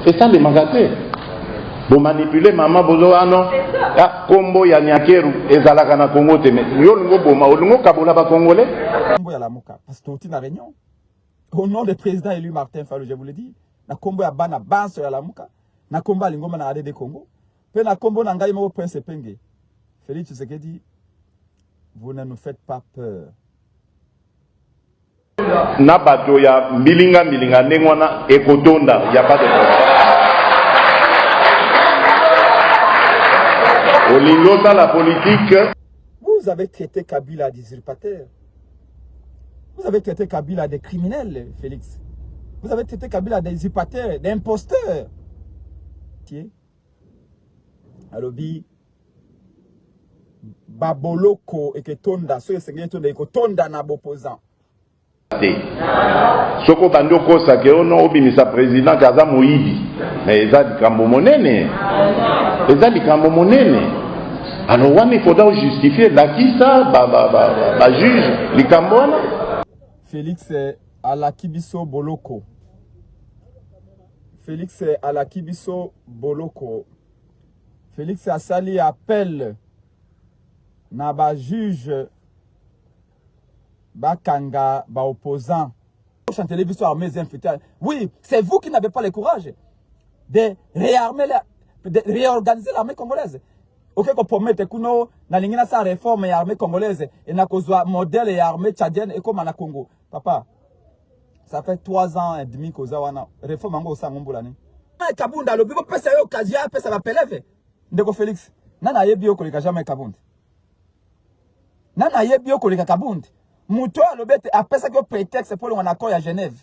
C'est ça les magatés. Vous manipulez maman bozo ano ya kombo ya nyakeru ezalaka na Congo te mais yo ngo boma ngo kabola ba congolais kombo ya lamuka parce que tu na réunion au nom du président élu Martin Fayulu, je vous le dis na kombo ya bana banso ya lamuka na kombo alingoma na ADD Congo pe na kombo na ngai moko Prince Penge Félix Tshisekedi, vous ne nous faites pas peur. Na bato ya milinga ndengwana ekotonda ya pas de problème. Olingo dans la politique. Vous avez traité Kabila d'usurpateur. Vous avez traité Kabila de criminel, Félix. Vous avez traité Kabila d'usurpateur, d'imposteur. Tiens. Alobi Baboloko et que tonda, so yesengeli tonda na opposant. Soko bandoko sakeono obimisa président kaza moyibi. Mais ezali kambo monene. Ezali kambo monene. Alors il faudra justifier la qui ça ba juge likambona. Félix à la Kibiso Boloko. Félix à la Kibiso Boloko. Félix a sali appel na ba juge ba kanga ba opposant. Chanter les armées infiltrées. Oui, c'est vous qui n'avez pas le courage de réarmer de réorganiser l'armée congolaise. Ok, qu'on promette que nous n'allons sa réforme et l'armée congolaise et n'a qu'au modèle et armée tchadienne et comme en Congo. Papa, ça fait 3 ans et demi que nous réforme en Gosa Ngombolani. Kabunda, le bureau pèse à occasion, pèse à la pelève. Ndeko Félix, nana yebio koleka jamais Kabund. Nana yebio koleka Kabund. Mouto a l'obet a pèse à prétexte pour un accord à Genève.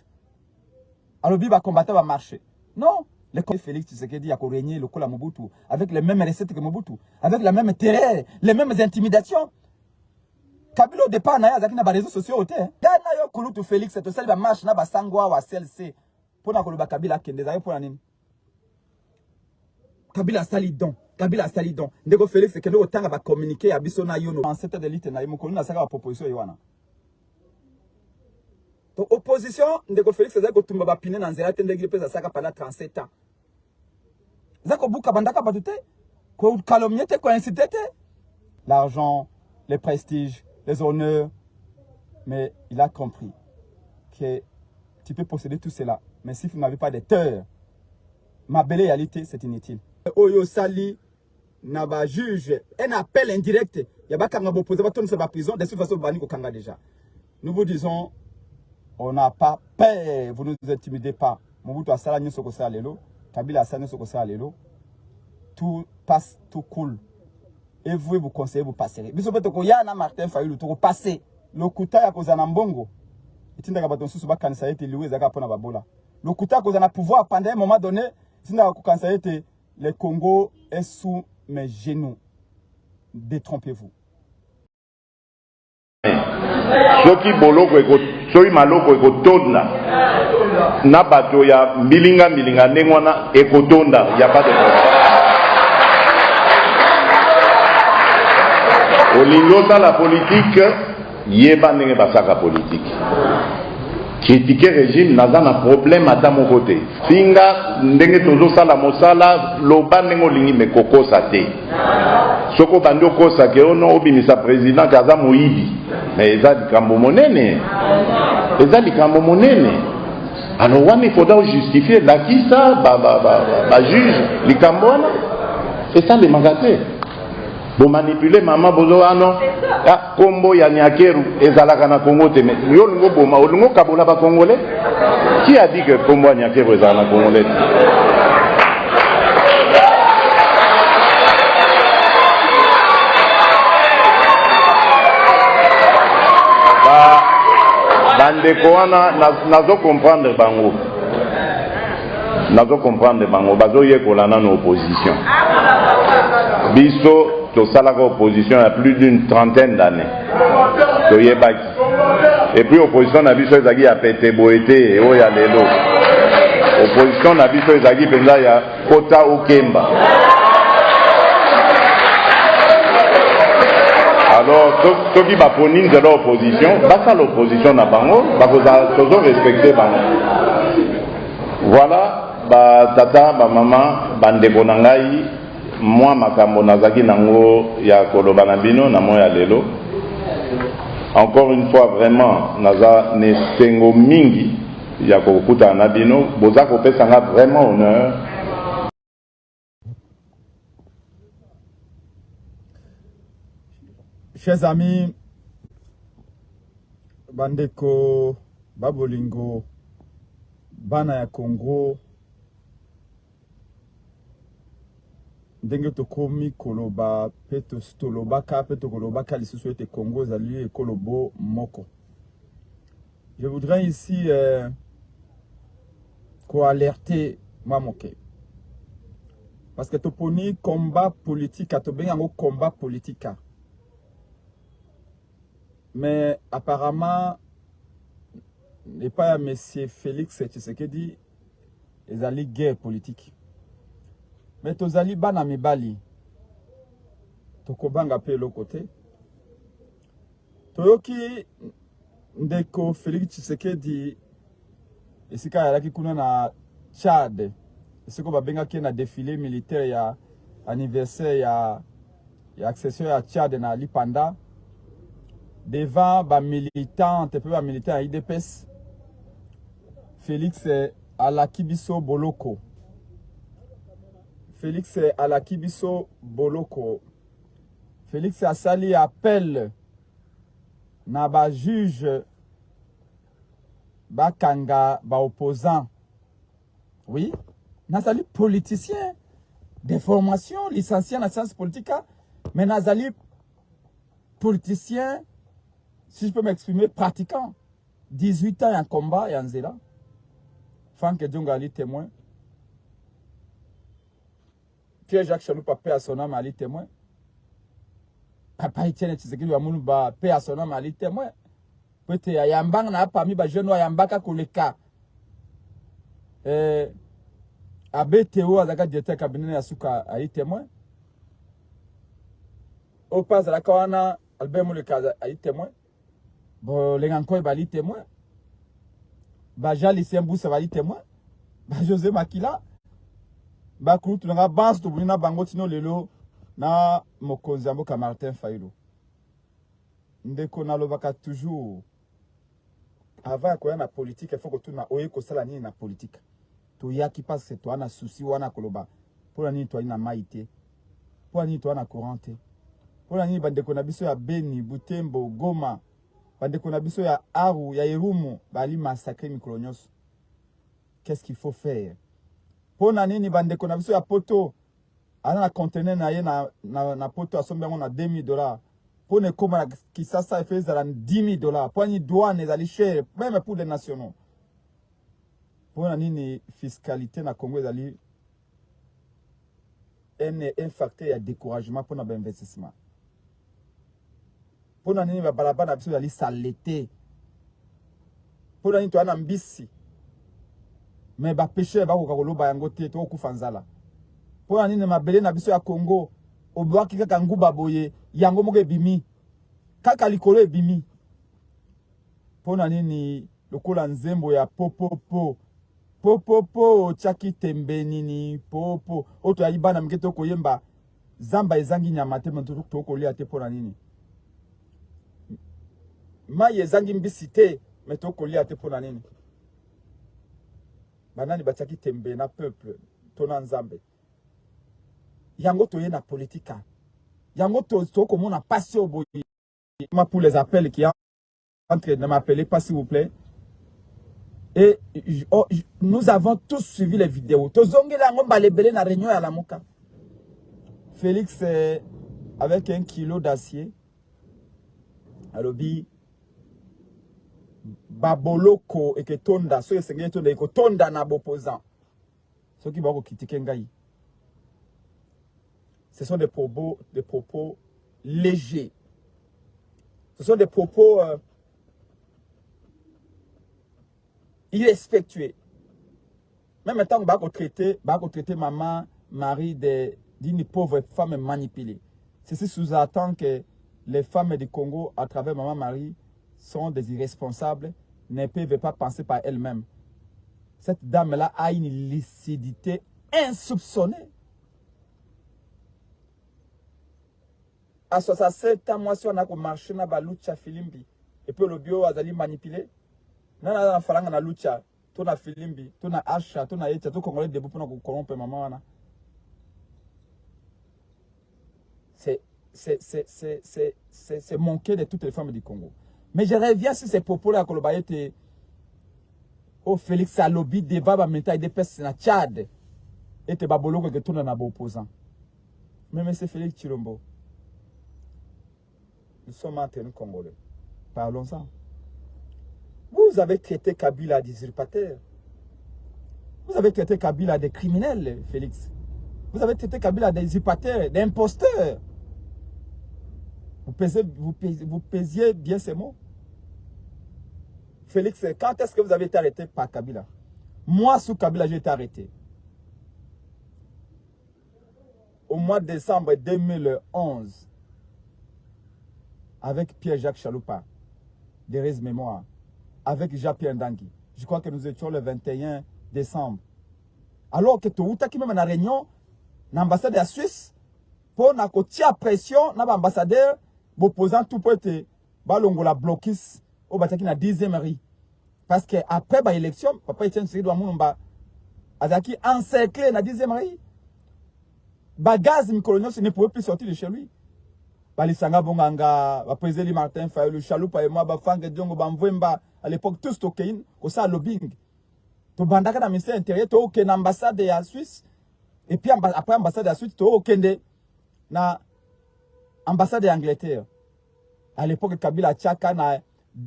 Alors biba combattre va marcher. Non. Le Félix Tshisekedi a régné le Kola Mobutu avec les mêmes recettes que Mobutu, avec la même terreur, les mêmes intimidations. Kabila au départ n'a pas de réseaux sociaux. Gana yo kulutu Félix c'est celle de marche na ba sangwa wa CLC pour na koluba Kabila kende za pour nini. Kabila salidon, Kabila salidon. Ndeko Félix c'est que le temps va communiquer à biso na yono. En cette élite na yimo na saka proposition yowana. Donc opposition ndeko Félix c'est que tumba ba pine na nzela tendeki pesa saka pendant 37 ans. Zako buka bandaka batute ko calomniete ko incitete l'argent, les prestiges, les honneurs, mais il a compris que tu peux posséder tout cela, mais si tu n'avais pas de tort, ma belle réalité c'est inutile. Oyo sali na ba juge un appel indirect, ya ba kanga opposé ba tonne sa prison de toute façon bani ko kanga déjà. Nous vous disons on n'a pas peur, vous ne nous intimidez pas. Mobutu asala nyoso ko sala lelo, Kabila asala nyoso ko sala lelo. Tout passe, tout cool. Et vous conseillez, vous passerez. Biso peut ko yana Martin Fayulu to passer. Le kuta ya kozana mbongo. Itinda ka baton susu ba kanisa ete liwe zaka pona babola. Le kuta kozana pouvoir pendant un moment donné, itinda ka kanisa ete le Congo est sous mes genoux. Détrompez-vous. Soki boloko eko soki maloko ekotonda na bato ya milinga ndengwana ekotonda ya pas de problème. Olingo dans la politique yeba ndenge basaka politique. Critiquer régime naza na problème ata mon côté. Singa ndenge tozo sala mosala loba ndenge olingi mekokosa te. Soko bando kosa ke ono obimisa président kaza moyibi. Mais ezali kambo monene. Ezali kambo monene. Alors il faudra justifier la qui ça ba juge likambona. C'est ça les magatés. Vous manipulez maman bozo ano ya kombo ya nyakeru ezalaka na Congo te mais yo ngo boma ngo kabola ba congolais. Qui a dit que kombo ya nyakeru ezalaka na congolais? Bandeko wana nazo comprendre bango. Nazo comprendre bango bazo yekola na opposition. Biso to salaka opposition il y a plus d'une trentaine d'années. To yebaki. Et puis opposition na biso ezaki ya pete boete et oya lelo. Opposition na biso ezaki penza ya kota okemba. Alors, ceux qui va prendre de l'opposition, basta l'opposition na bango, bakoza toujours respecter bango. Voilà, ba tata ba mama bandeko na ngai moi makambo nazaki nango ya koloba na bino na moya lelo. Encore une fois vraiment naza nesengo mingi ya kokuta na bino boza kopesa nga vraiment honneur. Chers amis, bandeko babolingo bana ya Congo, ndenge tokomi koloba peto stolobaka peto kolobaka lisusu ete Congo ezali ekolobo moko. Je voudrais ici alerter moi moke. Parce que toponi combat politique, tobengi yango combat politique. Mais apparemment, n'est pas à monsieur Félix Tshisekedi, ezali guerre politique. Mais tozali bana mibali, tokobanga pe l'autre côté. Toyoki ndeko Félix Tshisekedi, esika yalaki kuna na Tchad, esiko babenga ki na défilé militaire ya anniversaire ya accession ya Tchad na Lipanda. Devant ba militant, peu ba militant IDPS, Félix Alakibiso Boloko. Félix Alakibiso Boloko. Félix Asali appelle na ba juge ba kanga ba opposant. Oui, nazali politicien de formation, licencié en sciences politiques, mais nazali politicien, si je peux m'exprimer, pratiquant. 18 ans en combat et en zéla. Franck Djongali témoin. Pierre-Jacques Chaloupa, paix à son âme, Ali témoin. Papa Etienne Tshisekedi Wamoulouba, paix à son âme, Ali témoin. Peut-être Yambang n'a pas mis ba jeune Yambaka Koleka. Abe Théo Azaka Diété Cabinet Asuka, Ali témoin. Au pas à la Kawana, Albert Mouleka, Ali témoin. Bon, les Gankoy bali témoin. Baja Lycée Mboussa bali témoin. Ba José Makila. Ba Koutou nga bans to bulina bango tino lelo na mokonzi amboka Martin Fayulu. Ndeko na lobaka toujours. Avant ko na politique, il faut que tout na oye ko sala ni na politique. To yaki passe que toi na souci wana koloba. Pour ni toi na maïté. Pour ni toi na courante. Pour ni bandeko na biso ya Beni, Butembo, Goma. Bandeko na biso ya Aru, ya Irumu, bali massacrer mikolo nyonso. Qu'est-ce qu'il faut faire? Pour nani bandeko na biso ya poto, ana na conteneur na ye na poto asombi yango na $2000. Pour ne koma na Kisasa fait za $10,000. Pour ni douane ezali cher, même pour les nationaux. Pour nani fiscalité na Congo ezali un facteur ya découragement pour na investissement. Pour nani ba balabala biso yali saleté. Pour nani to ana mbisi. Mais ba pêcheur ba ko koloba yango te to ku fanzala. Pour nani na mabele na biso ya Congo, obwaki kaka nguba boye yango moko ebimi. Kaka likolo ebimi. Pour nani ni lokola nzembo ya popopo. Popopo chaki tembeni ni popo. Oto ya ibana mketo koyemba zamba ezangi nyama te mento to kolia te pour nani. Maye ezangi mbisi te meto kolia te pour nani. Banani bachaki tembe na peuple tona nzambe. Yango toye na politika. Yango to komona passer au boye. Pour les appels qui entrent, ne m'appelez pas s'il vous plaît. Et nous avons tous suivi les vidéos. Tozongela ngomba lebele na réunion à la Moka. Félix avec 1 kilo d'acier. Alobi baboloko eke tonda so esengeli tonda eko tonda na opposant. Ceux qui vont critiquer ngai. Ce sont des propos légers. Ce sont des propos irrespectueux. Même temps que traiter maman, mari d'une pauvre femme manipulée. Ceci sous-entend que les femmes du Congo, à travers maman Marie, sont des irresponsables, ne peuvent pas penser par elles-mêmes. Cette dame-là a une lucidité insoupçonnée. À 67 ans, moi, si on a marché dans la lucha filimbi, et puis le bio a manipulé, non, non, non, na lucha, tout na filimbi, tout na asha, tout na echa, tout congolais debout pour nous corrompre maman. C'est manquer de toutes les femmes du Congo. Mais je reviens sur ces propos-là que le était au Félix Alobi, débat, maintenant, des personnes na Tchad, et te babolo que tout n'a pas opposant. Mais M. Félix Tshilombo, nous sommes entre nous Congolais. Parlons-en. Vous avez traité Kabila d'usurpateur. Vous avez traité Kabila de criminel, Félix. Vous avez traité Kabila d'usurpateur, d'imposteur. Vous pesiez bien ces mots. Félix, quand est-ce que vous avez été arrêté par Kabila? Moi, sous Kabila, j'ai été arrêté. Au mois de décembre 2011, avec Pierre-Jacques Chaloupa, Thérèse Mémoire, avec Jean-Pierre Ndangui. Je crois que nous étions le 21 décembre. Alors que tout qui même en réunion, l'ambassade de la Suisse, pour na kotia pression, na ambassadeur, opposant tout pour être balongola blocus au bataki na 10e mairie. Parce que après ba élection, papa Etienne Tshisekedi doit moumba azaki encerclé na 10e mairie. Ba gaz Mikolonio ne pouvait plus sortir de chez lui. Balisanga Bonganga, ba président Martin Fayulu, Chaloupa et moi, ba Franck Diongo, ba Mvemba, à l'époque tous tokein, au ça lobbying. To bandaka na ministère intérieur, to aucun ambassade de la Suisse. Et puis après ambassade de la Suisse, to aucun de na ambassade d'Angleterre. À l'époque Kabila Tchaka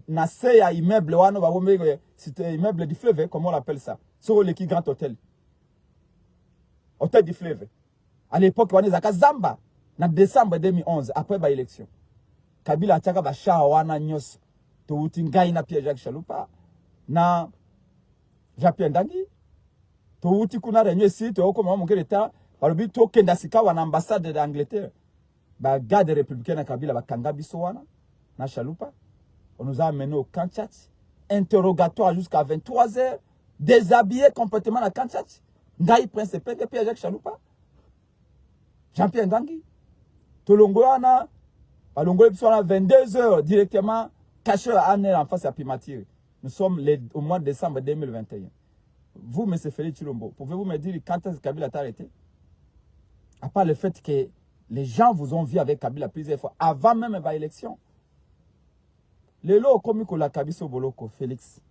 na seya immeuble wano ba wombe, c'était immeuble du fleuve, comment on appelle ça? Sur le Grand Hôtel. Hôtel du fleuve. À l'époque on est Zamba. En décembre 2011, après l'élection, Kabila Tchaka ba wana nyos to utingai na Pierre-Jacques Chaloupa na Jean-Pierre Ndangui to uti kuna réunion ici to ko mama ngeta balobi to kenda sika wana ambassade d'Angleterre ba garde républicain na Kabila ba kanga biso wana na Chaloupa. On nous a amené au Kanchach, interrogatoire jusqu'à 23h, déshabillé complètement na Kanchach. Ngai Prince Penge Pierre-Jacques Chaloupa, Jean-Pierre Ndangui. Tolongoana, Palongoé, sont à 22h directement caché à Anne en face à Pimatiri. Nous sommes au mois de décembre 2021. Vous, M. Félix Tshilombo, pouvez-vous me dire quand est-ce que Kabila a arrêté? À part le fait que les gens vous ont vu avec Kabila plusieurs fois, avant même l'élection. Le lot comme la Kabiso Boloko, Félix.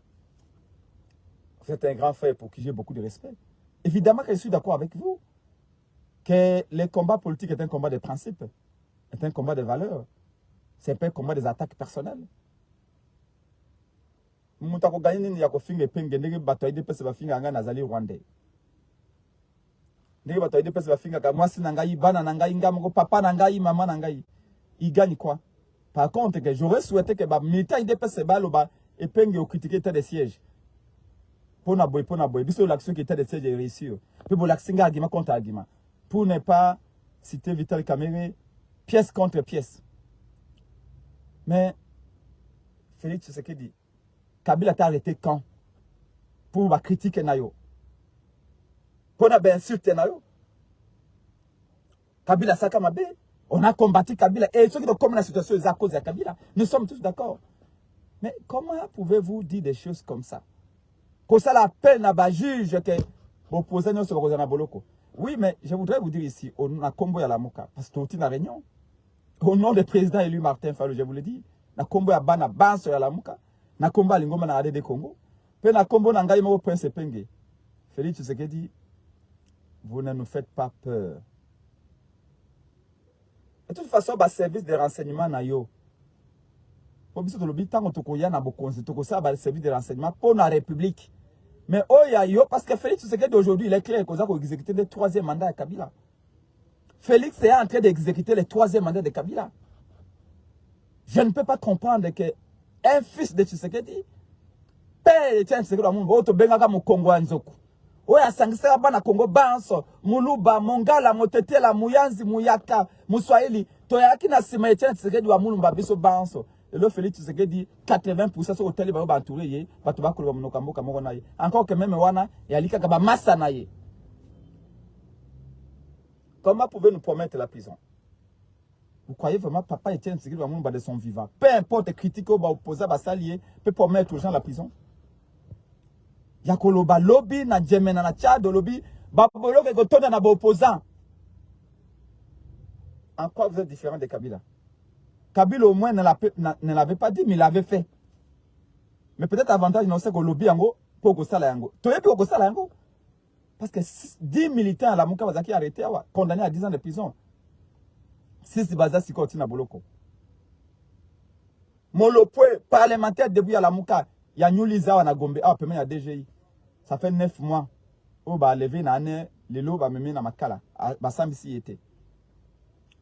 Vous êtes un grand frère pour qui j'ai beaucoup de respect. Évidemment que je suis d'accord avec vous. Que le combat politique est un combat de principes, est un combat de valeurs. C'est pas un combat des attaques personnelles. Moutako gagné ni yako finge penge ndenge batoy de pese ba finga nga nazali Rwandais. Ndenge batoy de pese ba finga ka mwasi na ngai bana na ngai ngamo papa na ngai maman na ngai. Il gagne quoi? Par contre que j'aurais souhaité que ba militaire de pese ba lo ba epenge au critiquer état de siège. Pona boy biso l'action qui était de siège réussi. Puis bo l'action argument contre argument. Pour ne pas citer Vital Kamerhe, pièce contre pièce. Mais Félix Tshisekedi, Kabila t'a arrêté quand? Pour la critique nayo. Pour la insulte nayo. Kabila Sakamabe, on a combattu Kabila. Et ceux qui ont comme la situation est à cause de Kabila, nous sommes tous d'accord. Mais comment pouvez-vous dire des choses comme ça? Comme ça la peine à bas juge que l'opposant ne se reconnaît boloko. Oui, mais je voudrais vous dire ici, on a combo à la Moka, parce que tout est en réunion. Au nom du président élu Martin Fayulu, je vous le dis, na combo à Bana Banso à la Moka, na combo à Lingoma na ADD Congo, puis na combo na Ngaïma au Prince Penge. Félix Tshisekedi, vous ne nous faites pas peur. De toute façon, le service de renseignement na yo. Pour que vous tant que vous avez un service de renseignement pour la République. Mais oh yo, parce que Félix Tshisekedi aujourd'hui, il est clair qu'on a exécuté le 3e mandat de Kabila. Félix est en train d'exécuter le 3e mandat de Kabila. Je ne peux pas comprendre qu'un fils de Tshisekedi, père de Tshisekedi, auto bengaga mu Congo anzoku. Oya sangisa bana Congo banso, muluba, mongala, motetela, muyanzi, muyaka, muswahili. Toyaki na sima Tshisekedi wa mulumba biso banso. Et le Félix Tshisekedi dit 80% sur hôtel ba entouré yé, ba to ba ko ba monokambo kamoko na yé. Encore que même wana ya lika ka ba massa na yé. Comment pouvez nous promettre la prison? Vous croyez vraiment papa Etienne Tshisekedi va mourir de son vivant? Peu importe critique au ba opposé ba salier peut promettre aux gens la prison. Yakoloba lobby na Djemena na Tchad lobby ba bolo ke kotonda na ba opposant. En quoi vous êtes différent de Kabila? Kabila au moins ne l'avait pas dit, mais il l'avait fait. Mais peut-être avantage, il sait que le lobby yango pour que ça la yango. Tu es pour que ça la yango. Parce que 10 militants à la Mouka Bazaki arrêtés, condamnés à 10 ans de prison. 6 Baza Sikoti na Boloko. Molopwe parlementaire début à la Mouka. Il y a Nyuliza na Gombe. Ah, il y a DGI. Ça fait 9 mois. Oh, bah, levé na année, les lots, bah, même na Makala. Bah, ça, ici était.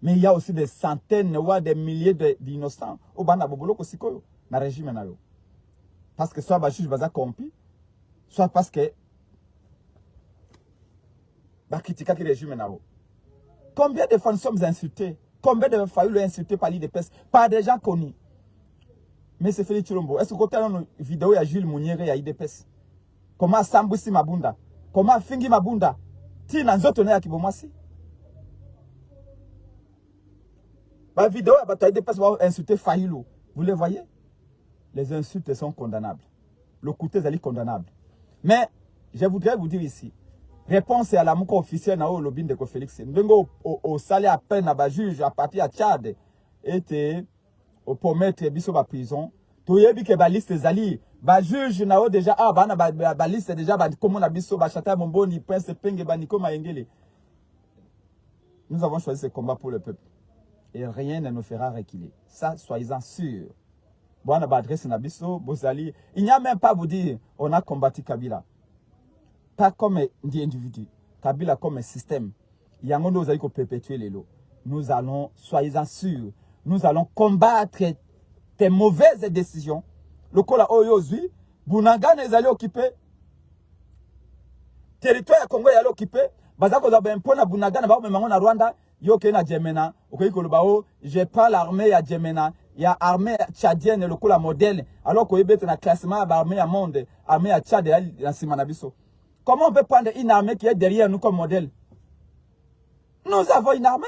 Mais il y a aussi des centaines, voire des milliers d'innocents au Bana Boboloko Sikoyo, dans le régime. Parce que soit Bachuch Baza corrompu, soit parce que bah critiquer le régime. Combien de fois nous sommes insultés? Combien de fois nous insultés par l'IDPS? Par des gens connus. Mais c'est Félix Chilombo. Est-ce que vous avez une vidéo de Jules Mouniere et l'IDPS? Comment Sambusi Mabunda? Comment Fingi Mabunda? Tina Nzotone à Kibomasi? La vidéo à bataille de passe va insulter Fahilou. Vous les voyez? Les insultes sont condamnables. Le côté est condamnable. Mais je voudrais vous dire ici, réponse à la mouka officielle na au lobby de Félix. Nous au salaire à peine à juge à partir de Tchad était pour mettre biso ba prison. To yebi ke ba liste zali ba juge na o déjà ah ba liste déjà ba comment na biso ba chata Momboni Prince Penge ba Niko Mayengele. Nous avons choisi ce combat pour le peuple. Et rien ne nous fera reculer. Ça, soyez-en sûrs. Bon, on a adresse Nabiso, Bozali. Il n'y a même pas à vous dire, on a combattu Kabila. Pas comme un individu. Kabila comme un système. Il y a un nous allons perpétuer les lots. Nous allons, soyez-en sûrs, nous allons combattre tes mauvaises décisions. Le Kola Oyozui, Bunanga nous allons occuper. Territoire Congo est occupé. Bazako za ben pona Bunanga na ba même na Rwanda. Yo ke na Djemena, je pas l'armée à Djemena, il y a armée tchadienne le coup la modèle, alors qu'on est dans le classement de l'armée à monde, armée à Tchad et à Simanabiso. Comment on peut prendre une armée qui est derrière nous comme modèle? Nous avons une armée.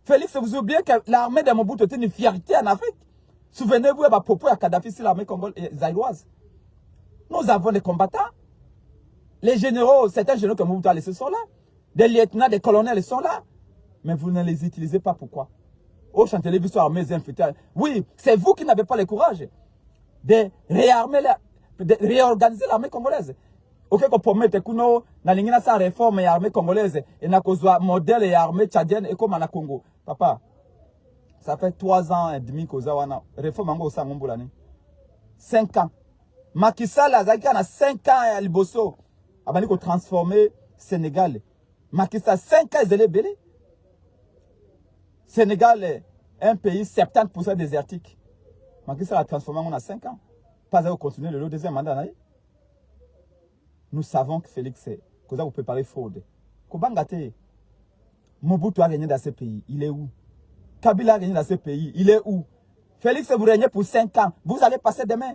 Félix, vous oubliez que l'armée de Mobutu était une fierté en Afrique. Souvenez-vous, à propos à Kadhafi, c'est l'armée zaïroise. Nous avons des combattants. Les généraux, certains généraux que Mobutu a laissés sont là. Des lieutenants, des colonels sont là. Mais vous ne les utilisez pas. Pourquoi? Au chantier de armées infiltrées. Oui, c'est vous qui n'avez pas le courage de réarmer, de réorganiser l'armée congolaise. Ok, qu'on promet que nous avons sa réforme et l'armée congolaise. Et nous avons modèle et armée tchadienne et comme en Congo. Papa, ça fait 3 ans et demi que nous avons réforme en Gosa Mboulani. 5 ans. Macky Sall a 5 ans à Liboso. Avant de transformer Sénégal. Macky Sall 5 ans ils belé. Sénégal est un pays 70% désertique. Macky Sall a transformé en 5 ans. Pas à continuer le deuxième mandat. Nous savons que Félix est. Que vous préparez fraude. Kobangate. Mobutu a gagné dans ce pays. Il est où? Kabila a gagné dans ce pays. Il est où? Félix, vous régnez pour 5 ans. Vous allez passer demain.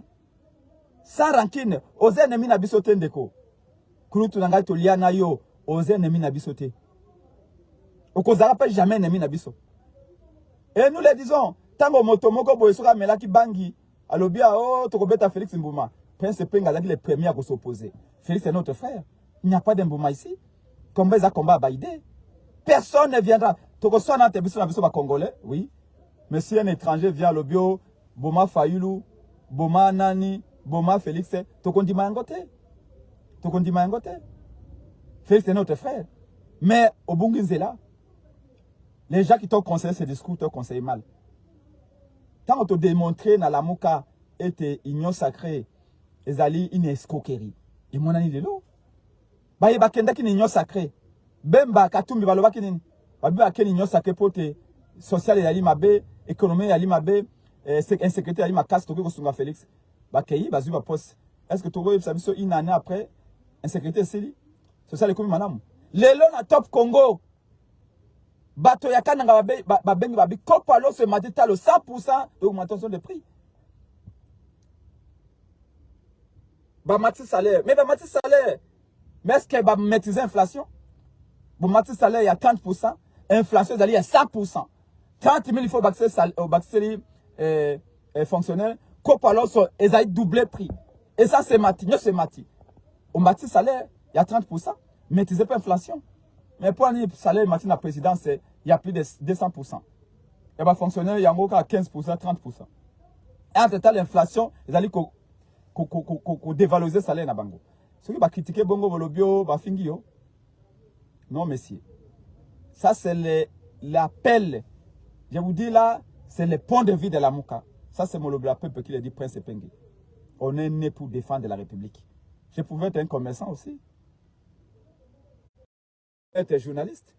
Sans rancune. Osez ennemis na bisote ndeko. Kulutu nangai toliana yo. Osez ennemis na bisote. Okozara pas jamais ennemi na biso. Et nous les disons. Tango motomoko boyesoka melaki bangi. Alobia oh tokobeta Félix Mbouma. Prince Penga est le premier à s'opposer. Félix est notre frère. Il n'y a pas d'Mbouma ici. Combat à combat à Baïdé. Personne ne viendra. Tokosona na tebiso na biso ba Congolais. Oui. Mais si un étranger vient à l'obio, Boma Fayulu, Boma Nani, Boma Félix, Tokondi Mangote. Tokondi Mangote. Félix est notre frère. Mais au Bunginzela, les gens qui t'ont conseillé ce discours t'ont conseillé mal. Tant qu'on te démontré dans la Mouka était union sacrée, ils allaient une escroquerie. Et mon ami de l'eau. Bah, il y a une union sacrée. Bemba, Katumbi, Baloba, Kinin. Bah, il y a une union sacrée pour te social et Mabe, économie et Mabe, insécurité et Makas, Togo, Kosunga Félix. Bah, Keyi, bah, Zuba Post. Est-ce que Togo, ça veut une année après, insécurité, c'est lui? Social et économie, madame. Les lots à Top Congo. bato ya kananga babengi babi kopo alors ce matin t'as le 100% d'augmentation de prix. Bamati salaire, mais bamati salaire, mais est-ce que va maîtriser l'inflation? Bamati salaire il y a 30%, inflation il y a 100%. 30 000 il faut baxer fonctionnaire, kopo alors ils ont doublé prix. Et ça c'est mati, c'est mati. Au mati salaire il y a 30%, maîtriser pas l'inflation. Mais pour un salaire mati la présidence il y a plus de 200%. Et bah fonctionnaire il y a encore 15%, 30%. Et entre temps l'inflation ils ont qu'on dévaloriser le salaire na bango. Ceux qui va critiquer bongo volobio ba fingio. Non messieurs. Ça c'est l'appel. Je vous dis là, c'est le point de vue de la Mouka. Ça c'est mon peuple qui le dit Prince Pengue. On est né pour défendre la République. Je pouvais être un commerçant aussi. Être journaliste.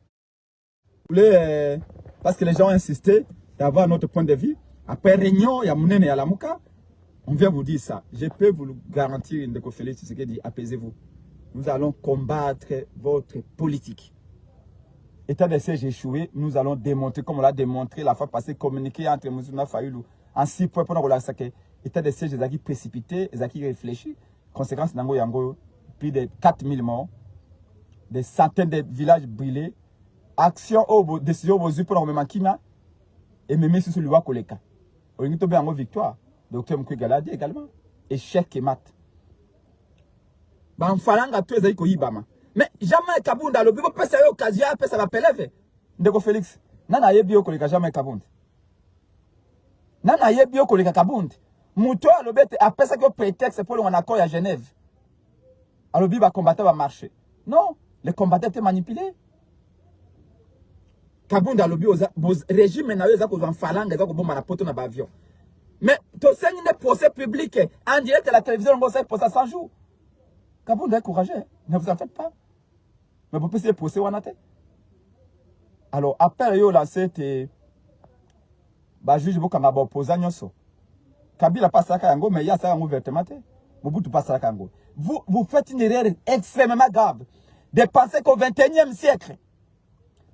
Parce que les gens ont insisté d'avoir notre point de vue. Après réunion, il y a Mounene et à la Mouka. On vient vous dire ça. Je peux vous le garantir, Ndeko Félix Tshisekedi, apaisez-vous. Nous allons combattre votre politique. État de siège échoué, nous allons démontrer, comme on l'a démontré la fois passée, communiquer entre Mouzouna Fayoulou en 6 points pour nous la saquer. État de siège, ils ont précipité, ils ont réfléchi. Conséquence, Nango Yango, plus de 4000 morts, des centaines de villages brûlés, action, décision, pour nous mettre et même sur le loi Koleka. On est tombé en victoire. Docteur Mkwe Galadi également. Échec et mat. Banfalanga tout ezali koyibama. Mais jamais Kabunda le bibo pesa yo okazia pesa ba peleve. Ndeko Félix. Nana yebi yo koleka jamais Kabunda. Nana yebi yo koleka Kabunda. Muto alobete apesa ko prétexte pour un accord à Genève. Alobi ba combattant va marcher. Non, les combattants étaient manipulés. Kabunda alobi régime na yo za ko banfalanga za ko bomba na poto na ba avion. Mais tu sais une procès public en direct à la télévision, on va pour ça 100 jours. Kabunda est courageux, ne vous en faites pas. Mais vous pouvez procès ou alors, après yo lancé te juge bokanga ba opposant nyoso. Kabila passe la kango mais il y a ça en ouvertement. Mobutu passe la kango. Vous faites une erreur extrêmement grave de penser qu'au 21e siècle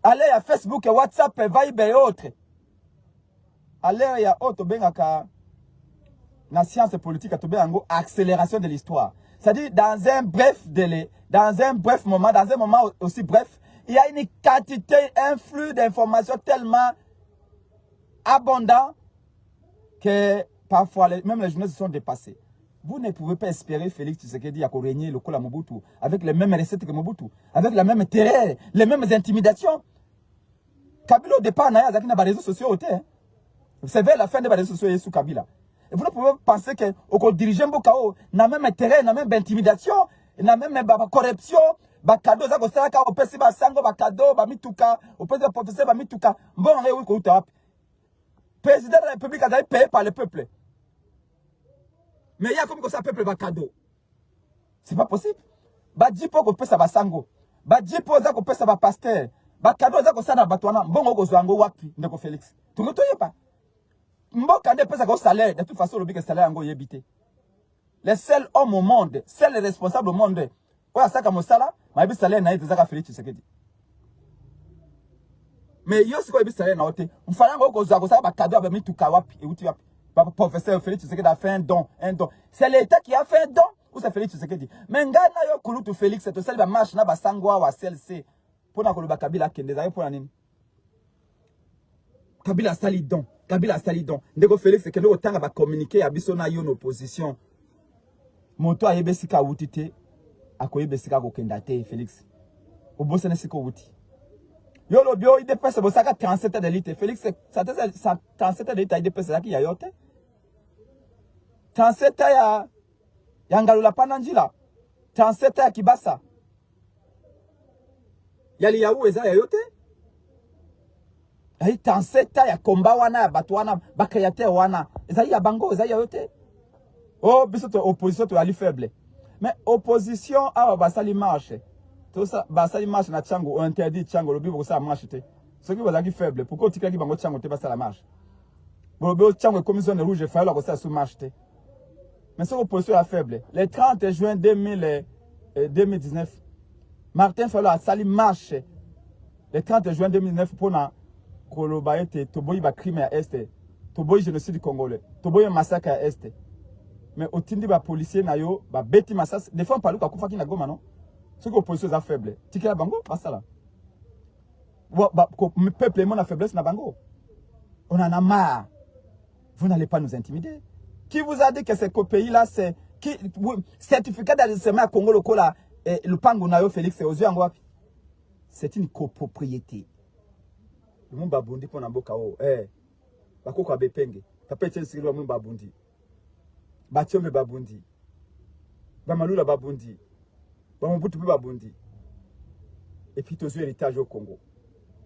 allez à Facebook, WhatsApp, Viber et autres. Allez il y a autre bengaka la science politique a trouvé en accélération de l'histoire. C'est-à-dire dans un bref moment, dans un moment aussi bref, il y a une quantité, un flux d'informations tellement abondant que parfois même les journalistes sont dépassés. Vous ne pouvez pas espérer Félix Tshisekedi à régner le Kola Mobutu avec les mêmes recettes que Mobutu, avec la même terreur, les mêmes intimidations. Kabila au départ n'a pas de réseaux sociaux. Vous savez la fin des réseaux sociaux sous Kabila. Et vous ne pouvez pas penser que au dirigeant Bokao n'a même intérêt, n'a même intimidation, n'a même corruption, cadeau za kosaka au pesi ba sango ba cadeau ba mituka, au pesi ba professeur ba mituka. Bon on ko utap. Président de la République a été payé par le peuple. Mais il y a comme ça peuple ba cadeau. C'est pas possible. Ba jipo ko pesa ba sango. Ba jipo za ko pesa ba pasteur. Ba cadeau za ko sana batwana. Bon ko zwango wapi Ndeko Félix. Tu ne toye pas. Mboka ne pesa ko salaire, de toute façon le salaire ngo yebité. Les seuls hommes au monde, seuls responsables au monde. Oya saka mosala, ma yebi salaire na yete zaka Félix Tshisekedi. Mais yo siko yebi salaire na ote. Mfana ngo ko zwa ba cadeau ba mituka wapi e uti wapi. Ba professeur Félix Tshisekedi a fait un don, C'est l'État qui a fait un don ou c'est Félix Tshisekedi. Mais ngana yo kulutu Félix to sel ba marche na ba sangwa wa CLC. Pona ko ba Kabila kende za pona nini? Kabila salidon. Kabila salidon. Ndeko Félix que nous autant va communiquer à biso na yo en opposition. Moto ayebesika wutite akoyebesika ko kendate Félix. Obosse ne siko wuti. Yo lo bio ide pesa bosaka 37 de litre Félix ça 37 de litre ide pesa ki ya yote. 37 ya ngalula pananjila. 37 ya Kibasa. Yali ya uweza ya yote. Ayi 37 ya komba wana ya batu wana bakayate wana ezali ya bango ezali ya yote. Oh biso to opposition to ali faible. Mais opposition awa basali marche. Tout ça basali marche na chango on interdit chango lobi ko sa marche te. Ceux qui bazali faible pourquoi tikaki bango chango te basala marche. Bolobi chango commission rouge fa ko sa sous marche te. Mais c'est opposition à faible. Le 30 juin 2019 Martin Fayulu a sali marche. le 30 juin 2009 pour na Kolobaete, Toboyi ba crime à Est, Toboyi génocide congolais, Toboyi massacre à Est. Mais au tindi ba policier na yo, ba beti massacre, des fois on parle quoi qui na goma non? Ce que l'opposition est faible. Tiki la bango, pas ça là. Le peuple est la faiblesse na bango. On en a marre. Vous n'allez pas nous intimider. Qui vous a dit que ce pays-là, c'est certificat d'enregistrement à Congo Lokola et le Pangunayo Félix et Ozio Angwapi? C'est une copropriété. Le monde babundi pour Namboka. Bako kwa bepenge. Papa Etienne Sirilo monde babundi. Batiombe babundi. Bamalula babundi. Bamobutu babundi. Et puis tous héritage au Congo.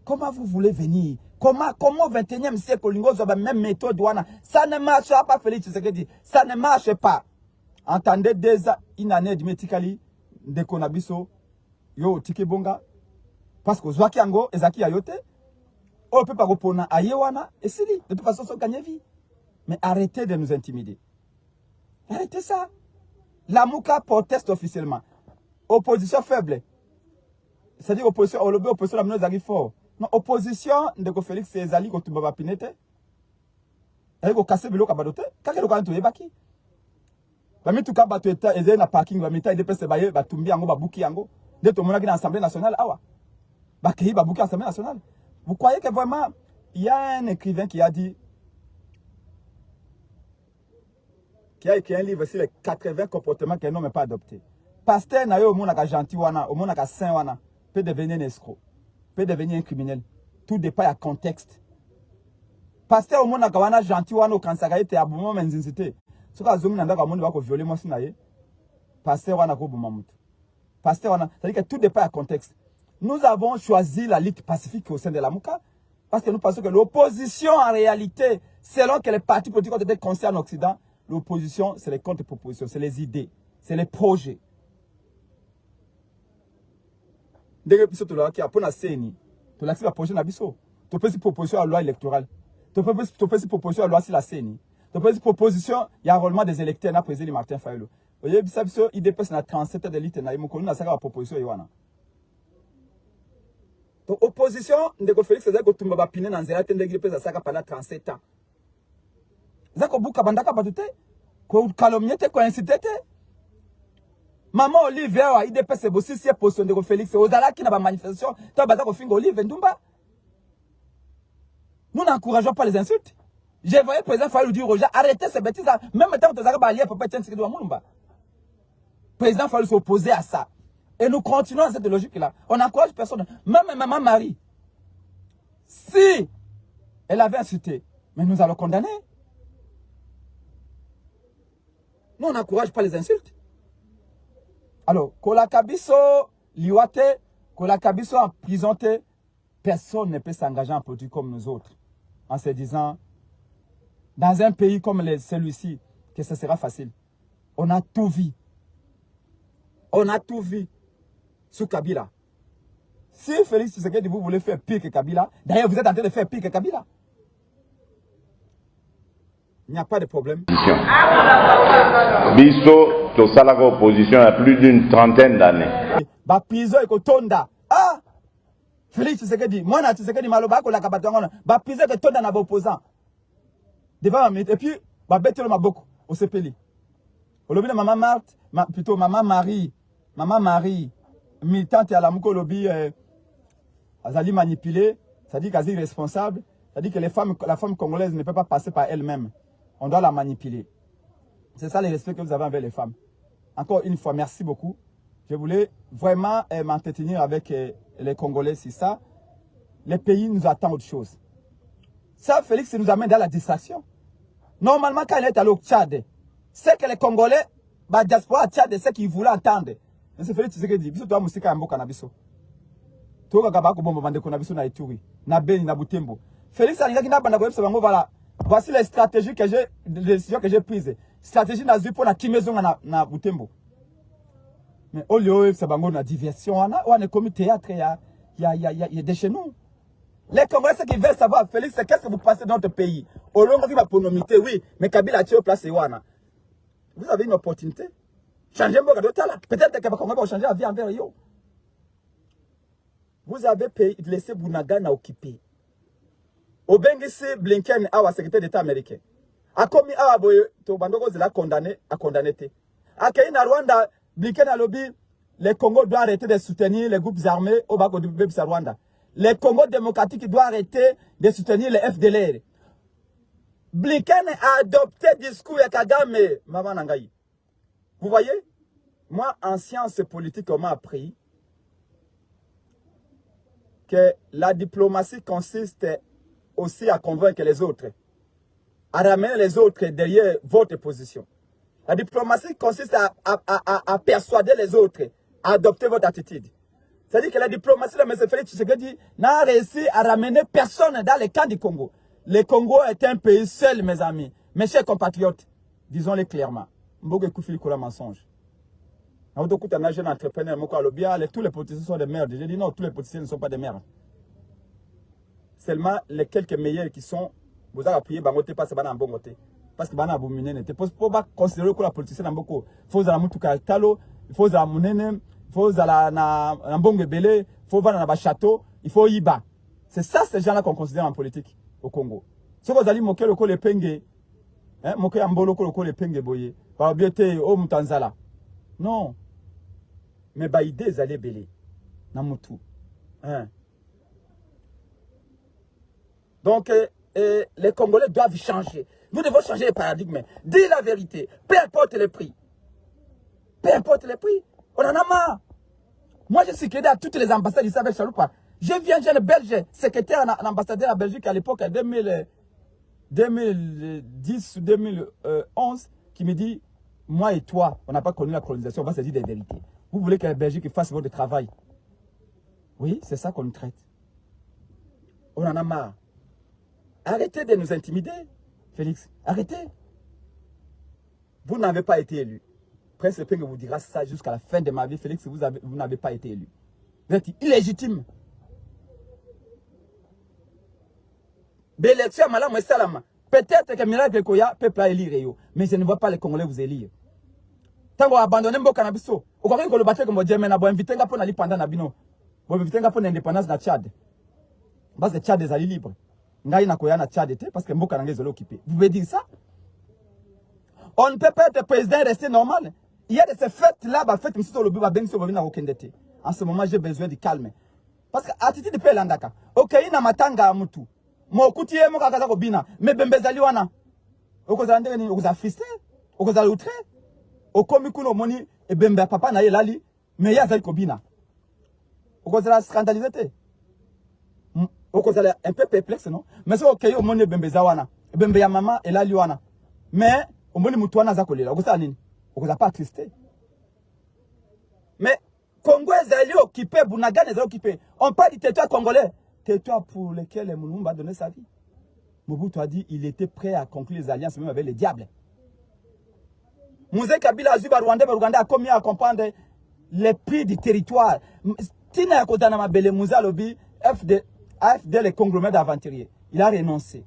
Comment vous voulez venir? Comment au 21e siècle, la même méthode, ça ne marche pas, Félix Tshisekedi. Ça ne marche pas. Entendez déjà une année de méticali de Konabiso, yo tike bonga, parce que Zwaki Ango, Ezaki Ayote, on peut pas répondre à Yewana, et c'est lui. De toute façon, c'est gagné vie. Mais arrêtez de nous intimider. Arrêtez ça. La Mouka proteste officiellement. Opposition faible. C'est-à-dire opposition, opposition, la menace arrive fort. Non, opposition de Félix Ezali ko tumba pinete. Elle ko casser bilo kabadote. Kaka lo kanto yebaki. Ba mitu ka bato eta ezali na parking ba mita idepese baye ba tumbi yango ba buki yango. De to mona ki na Assemblée nationale awa. Ba kei ba buki Assemblée nationale. Vous croyez que vraiment il y a un écrivain qui a dit qui a écrit un livre sur les 80 comportements qu'un homme n'a pas adopté. Pasteur na yo mona ka gentil wana, o mona ka saint wana peut devenir un escroc. Peut devenir un criminel. Tout dépend du contexte. Pasteur au monde a kawana gentil wana au kansaka ete abuma menzizité. Ce que azumi nanda kamondi bako violer moi sinaye. Pasteur wana ko buma mutu. Pasteur wana, c'est-à-dire que tout dépend du contexte. Nous avons choisi la lutte pacifique au sein de la Mouka parce que nous pensons que l'opposition en réalité, selon que les partis politiques ont été conscients en Occident, l'opposition c'est les contre-propositions, c'est les idées, c'est les projets. Dès que tu as pour la CENI, tu as la proposition de biso. Tu peux proposition à la loi électorale. Tu peux proposition à la loi sur la CENI. Tu peux proposition il y a un enrôlement des électeurs na président Martin Fayulu. Vous voyez ça biso il dépasse na 37 de l'élite na imoko na saka proposition yowana. Donc opposition ndeko Félix Ezali ko tumba ba pine na nzela tende ngile pesa saka pendant 37 ans. Zako buka bandaka batute ko calomnier te ko inciter. Maman Olive, il dépasse aussi si position de Félix. Ozala qui n'a pas manifestation, tu as ko fingo Olive Ndumba. Nous n'encourageons pas les insultes. J'ai voyé le président Fayulu dire aux gens, arrêtez ces bêtises là. Même temps que tu as allié, papa tiens, c'est que Le président Fayulu s'opposer à ça. Et nous continuons dans cette logique là. On n'encourage personne. Même maman Marie. Si elle avait insulté, mais nous allons condamner. Nous, on n'encourage pas les insultes. Alors, Kolakabiso, Liwate, Kolakabiso en prison, personne ne peut s'engager en politique comme nous autres. En se disant, dans un pays comme celui-ci, que ce sera facile. On a tout vu. On a tout vu sous Kabila. Si Félix Tshisekedi, vous voulez faire pire que Kabila, d'ailleurs, vous êtes en train de faire pire que Kabila. Il n'y a pas de problème. Biso, to salaka opposition il y a plus d'une trentaine d'années. Ba prison eko tonda. Ah! Félix Tshisekedi, moi na Tshisekedi maloba ko la kabatangona. Ba prison eko tonda na ba opposant. Devant ma minute et puis ba betelo maboko au sepeli. Olobi na maman Marthe, plutôt maman Marie, militante à la Mouko lobby azali manipulée, ça dit qu'elle est irresponsable, ça dit que la femme congolaise ne peut pas passer par elle-même. On doit la manipuler. C'est ça le respect que vous avez envers les femmes. Encore une fois, merci beaucoup. Je voulais vraiment m'entretenir avec les Congolais sur ça. Les pays nous attendent autre chose. Ça, Félix, nous amène dans la distraction. Normalement, quand il est allé au Tchad, c'est que les Congolais, la diaspora Tchad, c'est qu'ils voulaient entendre. Mais c'est Félix qui dit, biso toi musika mboka na biso. Toka kabako bombo bandeko na biso na Ituri, na Beni, na Butembo. Félix alingaki na banda koyebisa bango voilà. Voici les stratégies que j'ai, les décisions que j'ai prises. Stratégie nazui pour la kimezonga na Butembo. Mais au lieu de bango na diversion, on est comme théâtre, il y a des chez nous. Les Congolais, ce qu'ils veulent savoir, Félix, c'est qu'est-ce que vous pensez dans notre pays. Au long de la pronomité, oui, mais Kabila a tiré au place et Wana. Vous avez une opportunité. Changez Mboka d'Otala. Peut-être que les Congolais vont changer la vie envers eux. Vous avez laissé Bunagana occupé. Obengisi Blinken, awa secrétaire d'État américain. A commis awa boye, to bandoko zela condamné, a condamné te. A Kenya Rwanda, Blinken a lobby, les Congos doivent arrêter de soutenir les groupes armés au Bako du Bebsa Rwanda. Les Congos démocratiques doivent arrêter de soutenir les FDLR. Blinken a adopté le discours de Kagame, Maman Nangaï. Vous voyez? Moi, en sciences politiques, on m'a appris que la diplomatie consiste aussi à convaincre les autres, à ramener les autres derrière votre position. La diplomatie consiste à persuader les autres à adopter votre attitude. C'est-à-dire que la diplomatie de M. Félix Tshisekedi n'a réussi à ramener personne dans le camp du Congo. Le Congo est un pays seul, mes amis. Mes chers compatriotes, disons-le clairement. Mboge Koufili Koula mensonge. Un jeune entrepreneur, tous les politiciens sont des merdes. J'ai dit non, tous les politiciens ne sont pas des merdes. Seulement les quelques meilleurs qui sont, vous avez appuyé, bangote, parce que vous avez un bon côté. Parce que vous avez un bon minene. Pour pas considérer que la politicien n'a beaucoup. Il faut que vous ayez talo, il faut que vous ayez munene, il faut que vous ayez un bon belé, il faut que vous ayez un château, il faut y bas. C'est ça, ces gens-là qu'on considère en politique au Congo. Si vous allez moquer le col et pengue, moquer un bolo le col et pengue boye, par biété, oh mutanzala. Non. Mais bah, idées allaient belé. Namutu. Donc, les Congolais doivent changer. Nous devons changer le paradigme. Dis la vérité. Peu importe les prix. Peu importe les prix. On en a marre. Moi, je suis créé à toutes les ambassades ici avec Chaloupa. Je viens, jeune belge, secrétaire en ambassadeur à Belgique à l'époque, en 2010 ou 2011, qui me dit, moi et toi, on n'a pas connu la colonisation, on va se dire des vérités. Vous voulez que la Belgique fasse votre travail? Oui, c'est ça qu'on nous traite. On en a marre. Arrêtez de nous intimider, Félix. Arrêtez. Vous n'avez pas été élu. Prince Le Pen vous dira ça jusqu'à la fin de ma vie, Félix, vous n'avez pas été élu. Vous êtes illégitime. L'élection, peut-être que Miracle Koya peut pas élire, mais je ne vois pas les Congolais vous élire. Tant qu'on abandonne Mboka Nabiso, au cas où le battre comme Djemena, vous invitez pour aller pendant Nabino, vous invitez pour l'indépendance de Tchad. Parce que Tchad est allé libre. Ngai na koya na Tchad était parce que Mboka Nangé occupé. Vous pouvez dire ça? On ne peut pas être président et rester normal. Il y a de ces fêtes-là, en ce moment, j'ai besoin de calme. Parce que attitude de paix landaka. Ok, na matanga amutu. Mo kutie mo kakaza kobina. Me bembezali wana. Okozala ndenge okoza fiste. Okozala outré. Okomi kuno moni e bembe papa na ye lali. Me ya zali kobina. Okozala scandalisé te. Okozala un peu perplexe, non? Mais c'est ok, au moni bembeza wana. Bembe ya mama e lali wana. Mais au moni mutu wana za kolela. Okozala nini? Okozala pas attristé. Mais Congo est occupé, Bunagan est occupé. On parle du territoire congolais. Territoire pour lequel Moulumba a donné sa vie. Mobutu a dit qu'il était prêt à conclure les alliances même avec les diables. Mouzé Kabila Azuba Rwanda a commis à comprendre les prix du territoire. Tina Kodana Mabele Mouza Lobi, AFD, les conglomérats d'aventuriers. Il a renoncé.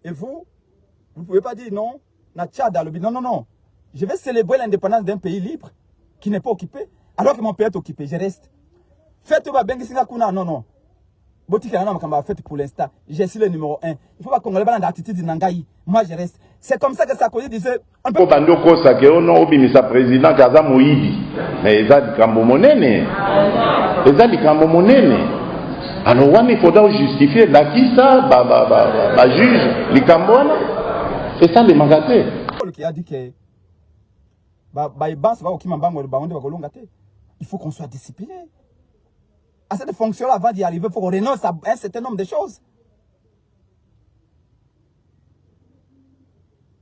Et vous ne pouvez pas dire non, na Tchad à Lobi. Non, non, non. Je vais célébrer l'indépendance d'un pays libre qui n'est pas occupé, alors que mon pays est occupé. Je reste. Faites ma bengi singa kuna, non, non. Botika na makamba faites pour l'instant. Je suis le numéro 1. Il faut pas qu'on ait une attitude de Nangaï. Moi, je reste. C'est comme ça que Sarkozy disait. On peut pas dire que ça, non, obimisa président Kaza Moïdi. Mais ils ont dit kambo monene. Ils ont dit kambo monene. Alors, il faudra justifier la qui ça, bah, juge, les Cambouana. C'est ça les magatés. Qui a dit que il faut qu'on soit discipliné. À cette fonction-là, avant d'y arriver, il faut qu'on renonce à un certain nombre de choses.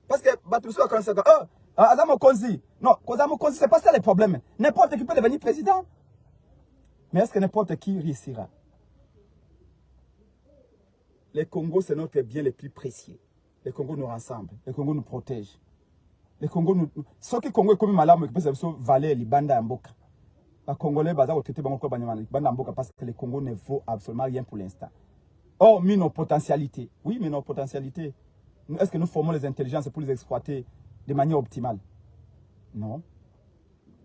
Parce que, non, c'est pas ça le problème. N'importe qui peut devenir président. Mais est-ce que n'importe qui réussira? Le Congo, c'est notre bien le plus précieux. Le Congo nous rassemble. Le Congo nous protège. Le Congo nous... Ce qui Congo est comme malade, mais peut valer les bandes à Mboka. Les Congolais, ils ont traité les bandes à Mboka parce que le Congo ne vaut absolument rien pour l'instant. Or, mais nos potentialités. Oui, mais nos potentialités. Est-ce que nous formons les intelligences pour les exploiter de manière optimale? Non.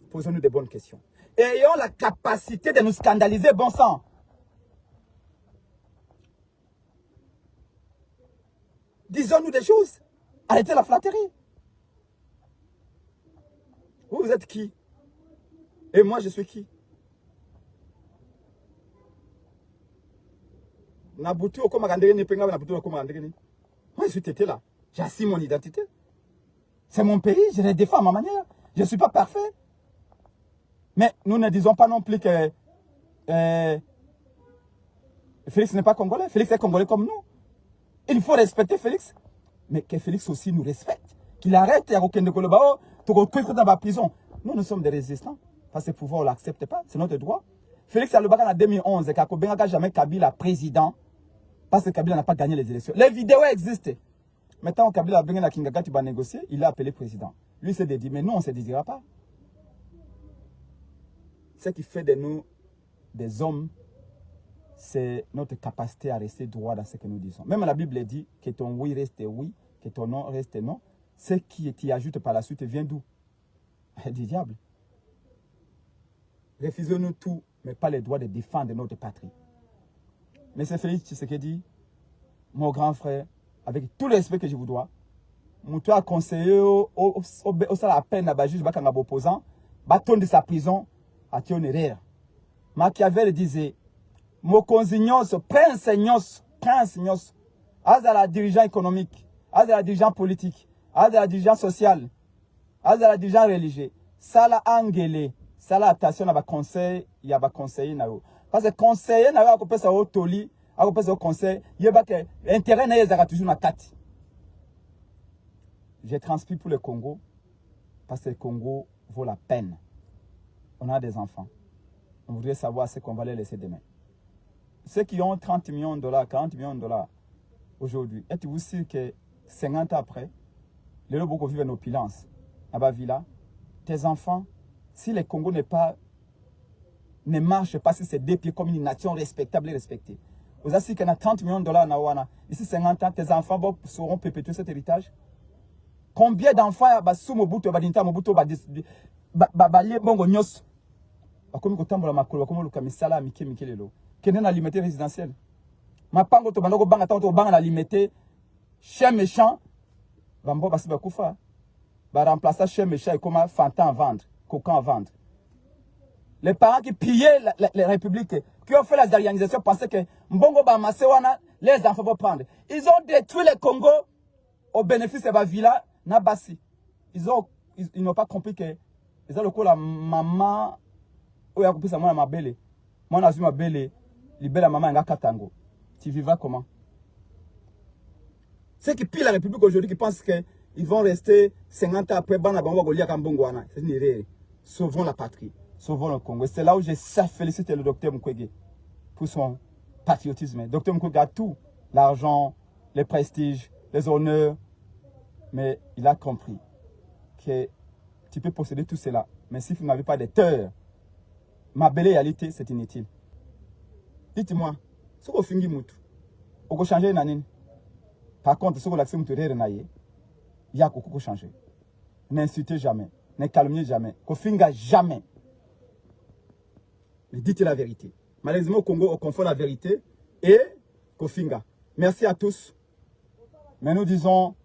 Posons-nous des bonnes questions. ayons la capacité de nous scandaliser, bon sang. Disons-nous des choses. Arrêtez la flatterie. Vous êtes qui? Et moi, je suis qui? Moi, je suis tété là. J'assume mon identité. C'est mon pays, je le défends à ma manière. Je ne suis pas parfait. Mais nous ne disons pas non plus que Félix n'est pas congolais. Félix est congolais comme nous. Il faut respecter Félix. Mais que Félix aussi nous respecte. Qu'il arrête à aucun de Kolobao, dans la prison. Nous sommes des résistants. Parce que le pouvoir ne l'accepte pas. C'est notre droit. Félix Alobaka en 2011, Kakobenga n'a jamais Kabila président. Parce que Kabila n'a pas gagné les élections. Les vidéos existent. Maintenant, Kabila a besoin Kingagati va négocier, il a appelé président. Lui s'est dit, mais nous, on ne se désirera pas. Ce qui fait de nous des hommes, c'est notre capacité à rester droit dans ce que nous disons. Même la Bible dit que ton oui reste oui, que ton non reste non. Ce qui t'y ajoute par la suite vient d'où? Du diable. Refusons-nous tout, mais pas le droit de défendre notre patrie. Mais c'est Félix Tshisekedi, mon grand frère, avec tout le respect que je vous dois, je a conseillé au la peine à juge bakanga opposant, bâton de sa prison à Tionnerère. Machiavel disait, Mokonzi nyos, prince nyos, azala dirigeant économique, azala dirigeant politique, azala dirigeant social, azala dirigeant religieux, sala angele, sala attention à ba conseil, il y a ba conseiller na yo. Parce que conseiller na yo a kopesa au toli, a kopesa au conseil, yeba que intérêt na yezaka toujours na kati. J'ai transmis pour le Congo parce que le Congo vaut la peine. On a des enfants. On voudrait savoir ce qu'on va les laisser demain. Ceux qui ont 30 millions de dollars, 40 millions de dollars aujourd'hui, êtes-vous sûr que 50 ans après, les gens vont vivre en opulence, à Bavila, tes enfants, si le Congo ne marche pas sur ses deux pieds comme une nation respectable et respectée, vous avez qu'il y a 30 millions de dollars à ici 50 ans, tes enfants sauront perpétuer cet héritage. Combien d'enfants sous Mobutu, Mobutu, bongo nyos, comme kotambola makolo, comme le kamisala, Mike lelo, kenen na limité résidentielle. Ma pango to bango banga to banga na limité, chien méchant, bambo basi bakufa, ba remplacer chien méchant et comme fantin à vendre, coquin à vendre. Les parents qui pillaient les républiques, qui ont fait la organisation, pensaient que Mbongo Bamasewana, les enfants vont prendre. Ils ont détruit le Congo au bénéfice de la villa Nabassi. Ils n'ont pas compris que ils ont le coup la maman, où il y a compris ça, moi, ma belle. Moi, je suis ma belle, libère la maman, elle a Katango. Tu vivras comment? Ceux qui pillent la République aujourd'hui, qui pensent qu'ils vont rester 50 ans après, c'est une erreur. Sauvons la patrie. Sauvons le Congo. C'est là où je sais féliciter le docteur Mukwege pour son patriotisme. Le docteur Mukwege a tout. L'argent, les prestiges, les honneurs. Mais il a compris que tu peux posséder tout cela. Mais si vous n'avez pas de terre, ma belle réalité, c'est inutile. Dites-moi, si vous finissez moutou, vous pouvez changer nanine. Par contre, si vous l'accès moutou il y a beaucoup changer. N'insultez jamais, ne calmez jamais, vous finissez jamais. Mais dites la vérité. Malheureusement, au Congo, on confond la vérité et Kofinga. Merci à tous. Mais nous disons,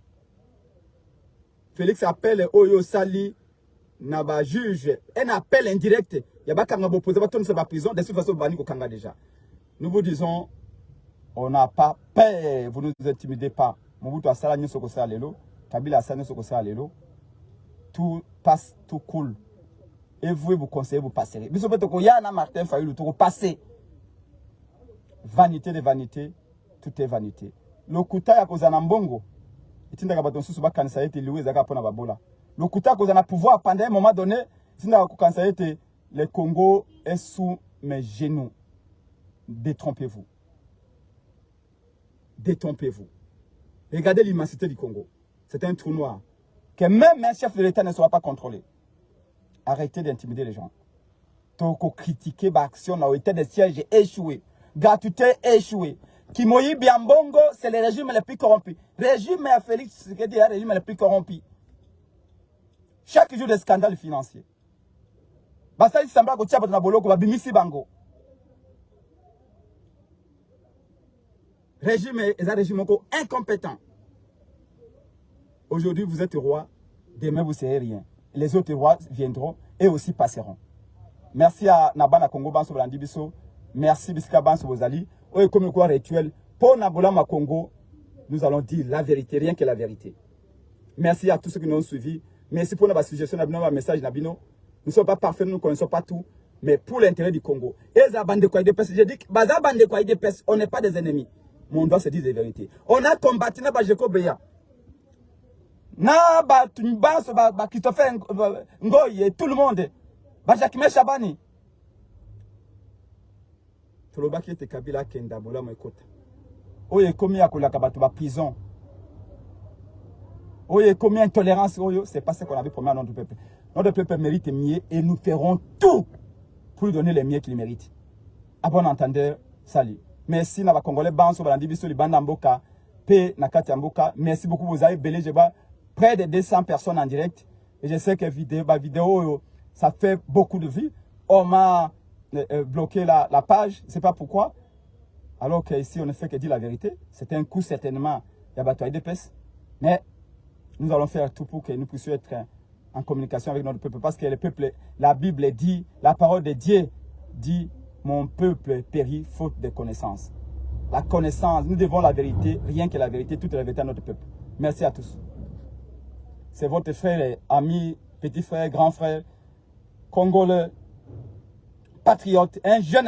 Félix appelle Oyo Sali, Naba juge, un appel indirect. Il y a pas qu'à opposer, pas tourner prison, de toute façon, Bani Kokanga déjà. Nous vous disons, on n'a pas peur, vous ne nous intimidez pas. Mobutu Asala Nyosoko Salelo, Kabila Asala Nyosoko Salelo, tout passe, tout cool. Et vous conseillez, vous passerez. Mais il y a un Martin Fayulu, vous passez. Vanité de vanité, tout est vanité. Le kuta ya kozana mbongo, itinda kabaton susu ba kanisa yete liwe zaka pona babola. Le kuta kozana pouvoir pendant un moment donné, itinda kanisa yete le Congo est sous mes genoux. Détrompez-vous. Détrompez-vous. Regardez l'immensité du Congo. C'est un trou noir. Que même un chef de l'État ne sera pas contrôlé. Arrêtez d'intimider les gens. Toko critiquer l'action dans l'état de siège échoué. Gratuité échouée. Kimoyi Biambongo, c'est le régime le plus corrompu. Régime à Félix Tshisekedi, le régime le plus corrompu. Chaque jour des scandales financiers. Basali samba ko tia bato na boloko babimisi bango. Régime est un régime incompétent. Aujourd'hui, vous êtes roi, demain, vous ne serez rien. Les autres rois viendront et aussi passeront. Merci à Nabana Congo Banso Blandibiso. Merci Bisika Banso Bozali. Oye comme quoi rituel. Pour Nabolama Congo, nous allons dire la vérité, rien que la vérité. Merci à tous ceux qui nous ont suivis. Merci pour notre suggestion, notre message Nabino. Nous ne sommes pas parfaits, nous ne connaissons pas tout. Mais pour l'intérêt du Congo. Et les bande de quoi de peste. Je dis que baza bande de quoi de peste, on n'est pas des ennemis. Mais on doit se dire la vérité. On a combattu na Bajeko Beya. Na ba Tunibas, ba Christopher Ngoy, tout le monde. Ba Jacquemin Chabani. Toloba qui était Kabila Kenda Bola Mekota. Oye combien à Kolaka Bato ba prison. Oye combien intolérance oyo, c'est pas ce qu'on avait promis à notre peuple. Notre peuple mérite mieux et nous ferons tout pour lui donner les mieux qu'il mérite. À bon entendeur, salut. Merci na ba Congolais Banso Balandi Biso Libanda Mboka, P Nakati Mboka. Merci beaucoup, vous avez belé Jeba. Près de 200 personnes en direct. Et je sais que vidéo, ça fait beaucoup de vues. On m'a bloqué la page. Je ne sais pas pourquoi. Alors qu'ici, on ne fait que dire la vérité. C'est un coup, certainement, il y a bataille de peste. Mais nous allons faire tout pour que nous puissions être en communication avec notre peuple. Parce que le peuple, la Bible dit, la parole de Dieu dit, mon peuple périt faute de connaissance. La connaissance, nous devons la vérité, rien que la vérité, toute la vérité à notre peuple. Merci à tous. C'est votre frère, ami, petit frère, grand frère, congolais, patriote, un jeune